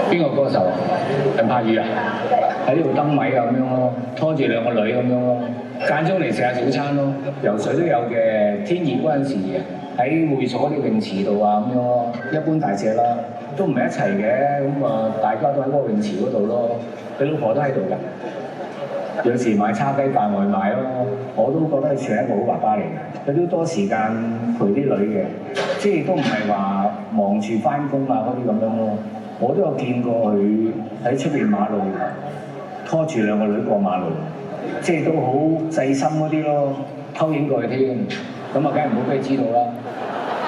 邊個歌手啊？陳柏宇啊？喺呢度燈米啊咁樣咯，拖住兩個女咁樣咯，間中嚟食下早餐咯，游水都有嘅。天熱嗰陣時喺會所啲泳池度啊咁樣咯，一般大隻啦，都唔係一齊嘅，咁啊大家都喺嗰個泳池嗰度咯。佢老婆都喺度㗎。有時買叉雞飯外賣咯，我都覺得佢算係一個好爸爸嚟嘅。佢都多時間陪啲女嘅，即係都唔係話忙住翻工啊嗰啲咁樣咯。我都有見過佢喺出邊馬路拖住兩個女過馬路，即係都好細心嗰啲咯，偷影過去添。咁啊，梗係唔好俾佢知道啦。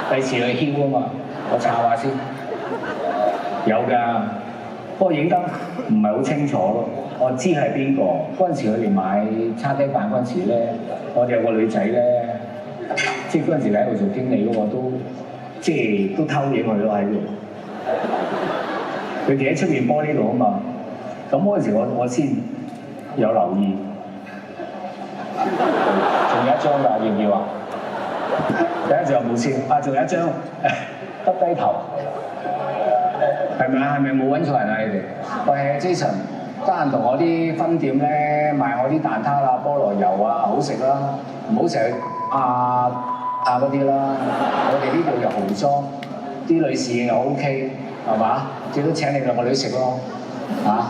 第時去囂啊嘛，我查下先。有㗎，不過影得唔係好清楚咯。我知係邊個。嗰陣時佢哋買叉雞飯嗰陣時咧，我哋有個女仔咧，即係嗰陣時喺度做經理嗰個都，即係都偷影佢咯喺度。佢哋喺出面玻璃度啊嘛，咁嗰陣時我先有留意。仲有一張㗎，要唔要啊？第一張有冇先？啊，仲有一張，耷低頭，係咪啊？係咪冇揾錯人啊？你哋？喂 Jason， 得閒同我啲分店咧賣我啲蛋撻啊、菠蘿油啊，好食啦，唔好成日嗰啲啦。我哋呢度又豪裝，啲女士又 OK，係嘛？最多請你兩個女食咯，嚇、